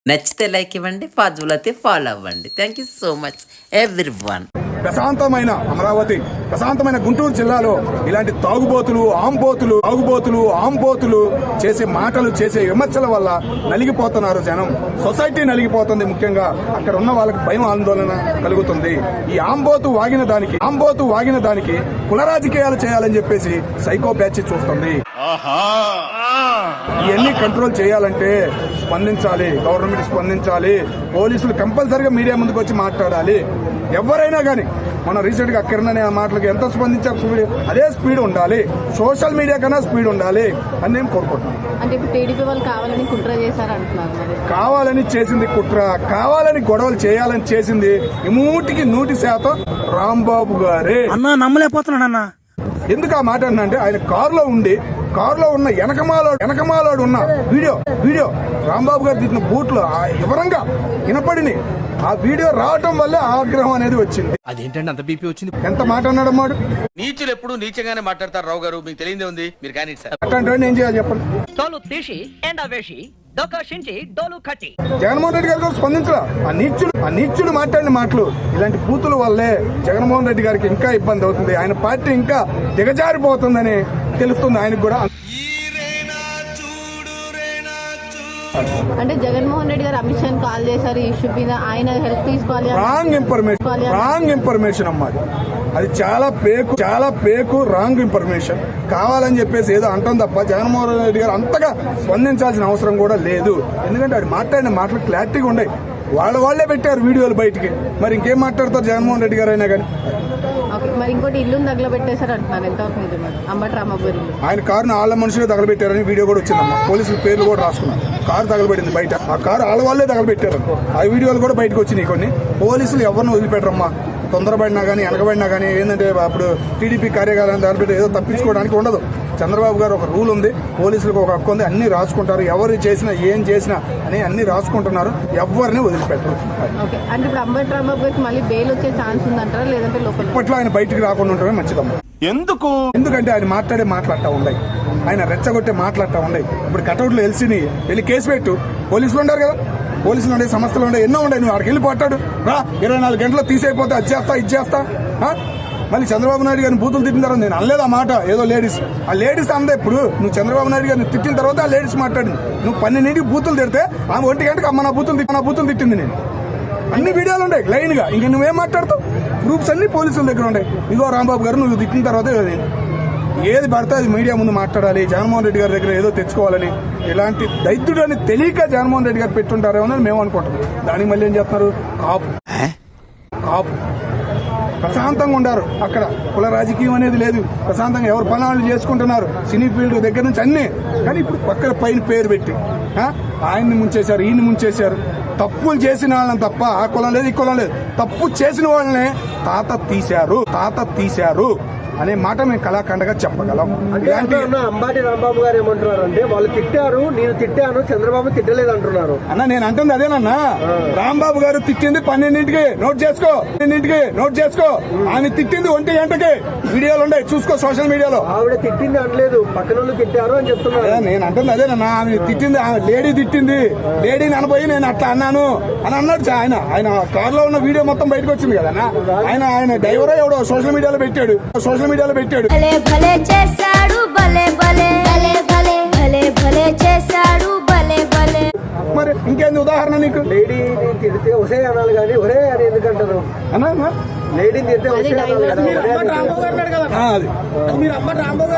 నచ్చితే లైక్ ఇవ్వండి, ఫాజుల్ అయితే ఫాలో అవ్వండి. Thank you so much everyone. ప్రశాంతమైన అమరావతి, ప్రశాంతమైన గుంటూరు జిల్లాలో ఇలాంటి ఆంబోతులు చేసే మాటలు, చేసే విమర్శల వల్ల నలిగిపోతున్నారు జనం. సొసైటీ నలిగిపోతుంది. ముఖ్యంగా అక్కడ ఉన్న వాళ్ళకి భయం, ఆందోళన కలుగుతుంది. ఈ ఆంబోతు వాగిన దానికి కుల రాజకీయాలు చేయాలని చెప్పేసి సైకో బ్యాచ్ చూస్తుంది. ఇవన్నీ కంట్రోల్ చేయాలంటే స్పందించాలి, గవర్నమెంట్ స్పందించాలి, పోలీసులు కంపల్సరిగా మీడియా ముందుకు వచ్చి మాట్లాడాలి. ఎవరైనా కానీ మనం రీసెంట్ గా కిరణ్ అనే మాటలకి ఎంత స్పందించారు, అదే స్పీడ్ ఉండాలి. సోషల్ మీడియా కన్నా స్పీడ్ ఉండాలి అని నేను కోరుకుంటున్నాను. అంటే ఇప్పుడు టీడీపీ వాళ్ళు కావాలని కుట్ర చేశారంటున్నారు. కావాలని చేసింది కుట్ర, కావాలని గొడవలు చేయాలని చేసింది 100% రాంబాబు గారే. అన్నా నమ్మలేకపోతున్నాడు అన్న. ఎందుకు ఆ మాట అంటే ఆయన కారులో ఉన్న వెనకమాలోడు ఉన్న వీడియో రాంబాబు గారు తిట్టిన బూట్లు వివరంగా వినపడిని. ఆ వీడియో రావటం వల్ల ఆగ్రహం అనేది వచ్చింది. అదేంటండి అంత బీపీ వచ్చింది? ఎంత మాట అన్నాడు. నీచులు ఎప్పుడు నీచంగానే మాట్లాడతారు రావు గారు, మీకు తెలియదే ఉంది. మీరు కానీ అట్లాంటి ఏం చేయాలి చెప్పండి. జగన్మోహన్ రెడ్డి గారు కూడా స్పందించరా. ఆ నీచుడు మాట్లాడిన మాటలు, ఇలాంటి బూతుల వల్లే జగన్మోహన్ రెడ్డి గారికి ఇంకా ఇబ్బంది అవుతుంది. ఆయన పార్టీ ఇంకా దిగజారిపోతుందని తెలుస్తుంది ఆయనకు కూడా. అంటే జగన్మోహన్ రెడ్డి గారు అమిత్ షాని కాల్ చేశారు ఈ ఇష్యూ మీద, ఆయన హెల్ప్ తీసుకోవాలి. రాంగ్ ఇన్ఫర్మేషన్ అమ్మాది. అది చాలా పేకు రాంగ్ ఇన్ఫర్మేషన్. కావాలని చెప్పేసి ఏదో అంటాం తప్ప జగన్మోహన్ రెడ్డి గారు అంతగా స్పందించాల్సిన అవసరం కూడా లేదు. ఎందుకంటే అది మాట్లాడిన మాటలు క్లారిటీగా ఉన్నాయి. వాళ్ళే పెట్టారు వీడియోలు బయటికి. మరి ఇంకేం మాట్లాడతారు జగన్మోహన్ రెడ్డి గారు అయినా కానీ. మరి ఇంకోటి ఇల్లు తగలబెట్టేశారు అంటున్నారు, ఎంతవరకు నిజమే? అంబటి రాంబాబు ఆయన కారును ఆళ్ళ మనుషులే తగలబెట్టారని వీడియో కూడా వచ్చిందమ్మా. పోలీసుల పేర్లు కూడా రాసుకున్నారు. కారు తగలబెట్టింది బయట. ఆ కారు వాళ్ళే తగలబెట్టారు. ఆ వీడియోలు కూడా బయటకు వచ్చినాయి కొన్ని. పోలీసులు ఎవరిని వదిలిపెట్టరమ్మా. తొందరపడినా కానీ వెనకబడినా కానీ ఏంటంటే అప్పుడు టీడీపీ కార్యక్రమం తగలబెట్టి ఏదో తప్పించుకోవడానికి ఉండదు. చంద్రబాబు గారు ఒక రూల్ ఉంది, పోలీసులకు ఒక హక్కు ఉంది, అన్ని రాసుకుంటారు. ఎవరు చేసినా ఏం చేసినా అని అన్ని రాసుకుంటున్నారు. ఎవరిని వదిలిపెట్టరు. అంటే ఇప్పుడు అంబటి రాంబాబు గారికి మళ్ళీ బెయిల్ వచ్చే ఛాన్స్ ఉందంటారా, లేదంటే లోపల ఇప్పట్లో ఆయన బయటికి రాకుండా ఉండడమే మంచిదమ్మా. ఎందుకంటే ఆయన మాట్లాడే మాట్లాడటా ఉన్నాయి, ఆయన రెచ్చగొట్టే మాట్లాడటా ఉన్నాయి. ఇప్పుడు కటౌట్లు ఎల్సీని వెళ్ళి కేసు పెట్టు. పోలీసులు ఉన్నారు కదా, పోలీసులు ఉండే, సంస్థలు ఉండే, ఎన్నో ఉండే. నువ్వు అక్కడికి వెళ్ళి పట్టాడు రా, 24 గంటల్లో తీసేయిపోతే అది చేస్తా. మళ్ళీ చంద్రబాబు నాయుడు గారిని బూతులు తిట్టిన తర్వాత నేను అనలేదు ఆ మాట. ఏదో ఆ లేడీస్ అందే. ఇప్పుడు నువ్వు చంద్రబాబు నాయుడు గారిని తిట్టిన తర్వాత ఆ లేడీస్ మాట్లాడింది. నువ్వు 12 బూతులు తిడితే ఆమె 1 గంటకి అమ్మ నా బూతులు తిట్టింది. నేను అన్ని వీడియోలు ఉన్నాయి లైన్ గా. ఇంక నువ్వేం మాట్లాడతావు? ప్రూఫ్స్ అన్ని పోలీసుల దగ్గర ఉన్నాయి. ఇగో రాంబాబు గారు నువ్వు తిట్టిన తర్వాత ఏది పడితే అది మీడియా ముందు మాట్లాడాలి. జగన్మోహన్ రెడ్డి గారి దగ్గర ఏదో తెచ్చుకోవాలని ఇలాంటి దైత్యుడని తెలియక జగన్మోహన్ రెడ్డి గారు పెట్టుంటారేమో అని మేము అనుకుంటాం. దానికి మళ్ళీ ఏం చెప్తున్నారు? కాపు ప్రశాంతంగా ఉండారు అక్కడ. కుల రాజకీయం అనేది లేదు. ప్రశాంతంగా ఎవరు పనులు చేసుకుంటున్నారు. సినీ ఫీల్డ్ దగ్గర నుంచి అన్ని. కానీ ఇప్పుడు పక్కన పైన పేరు పెట్టి ఆయన్ని ముంచేశారు, ఈయన్ని ముంచేశారు. తప్పులు చేసిన వాళ్ళని తప్ప ఆ కులం లేదు, ఈ కులం లేదు. తప్పు చేసిన వాళ్ళనే తాత తీశారు అనే మాట మేము కళాఖండగా చెప్పగలం. అంబటి రాంబాబు గారు ఏమంటున్నారంటే వాళ్ళు తిట్టారు, నేను తిట్టాను, చంద్రబాబు తిట్టలేదు అంటున్నారు. అన్న నేను అంటుంది అదేనన్నా. రాంబాబు గారు తిట్టింది 12ంటికి నోట్ చేసుకో. ఆమె తిట్టింది 1 గంటకి. వీడియోలు ఉన్నాయి, చూసుకో సోషల్ మీడియాలో. ఆవిడ తిట్టింది అనలేదు, పక్కన వాళ్ళు తిట్టారు అని చెప్తున్నారు. నేను అంటుంది అదేనన్నా. ఆమె తిట్టింది, లేడీ తిట్టింది. లేడీని అనబోయి నేను అట్లా అన్నాను అని అన్నాడు. ఆయన కారులో ఉన్న వీడియో మొత్తం బయటకు వచ్చింది కదా. ఆయన డ్రైవర్ ఎవడో సోషల్ మీడియాలో పెట్టాడు. మరి ఇంకేంది ఉదాహరణ నీకు? లేడీ తిడితే ఒసే అనాలి కానీ ఒరే అని ఎందుకంటారు? లేడీని తిడితే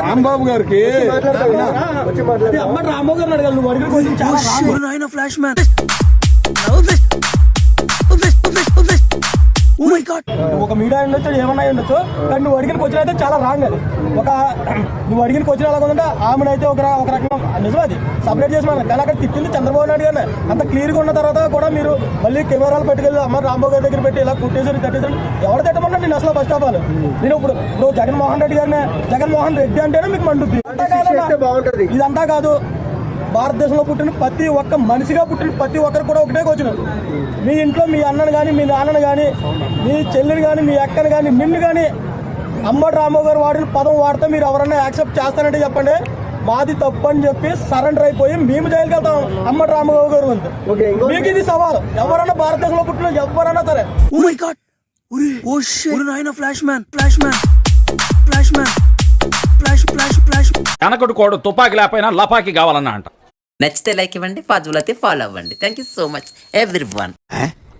రాంబాబు గారికి ఫ్లాష్ మ్యాన్. ఒక మీడియా ఉండొచ్చు, ఏమన్నా ఉండొచ్చు, కానీ నువ్వు అడిగిన క్వశ్చన్ అయితే చాలా రాంగ్. అది నువ్వు అడిగిన క్వశ్చన్ ఎలా ఉందంటే ఆమెనైతే ఒక రకం నిజం అది సపరేట్ చేసి మనం. కానీ అక్కడ తిట్టింది చంద్రబాబు నాయుడు గారిని. అంత క్లియర్గా ఉన్న తర్వాత కూడా మీరు మళ్ళీ కెమెరాలు పట్టుకెళ్ళి అమ్మ రాంబాబు గారి దగ్గర పెట్టి ఇలా కుట్టేసారు తట్టేసారు. ఎవరు తిట్టమన్నా నేను అసలు ఫస్ట్ ఆఫ్ ఆల్ నేను ఇప్పుడు జగన్మోహన్ రెడ్డి అంటేనే మీకు మండుద్ది. ఇదంతా కాదు. భారతదేశంలో పుట్టిన ప్రతి ఒక్క మనిషిగా పుట్టిన ప్రతి ఒక్కరు కూడా ఒకటే క్వశ్చన్. మీ ఇంట్లో మీ అన్నను కానీ, మీ నాన్నను కానీ, మీ చెల్లిని కానీ, మీ అక్కని కానీ, నిన్ను కానీ అంబటి రాంబాబు గారు వాడిన పదం వాడితే మీరు ఎవరన్నా యాక్సెప్ట్ చేస్తానంటే చెప్పండి. మాది తప్పు అని చెప్పి సరెండర్ అయిపోయి మేము జైలుకి వెళ్తాం అంబటి రాంబాబు గారు అంతే. ఓకే, ఇంకో మీకు ఇది సవాల్. ఎవరన్నా భారతదేశంలో పుట్టిన ఎవరన్నా సరే వెనకటి కోడు తుపాకి లేకపోయినా లపాకి కావాలన్నా అంట. నచ్చితే లైక్ ఇవ్వండి, ఫాజులైతే ఫాలో అవ్వండి. Thank you so much every one.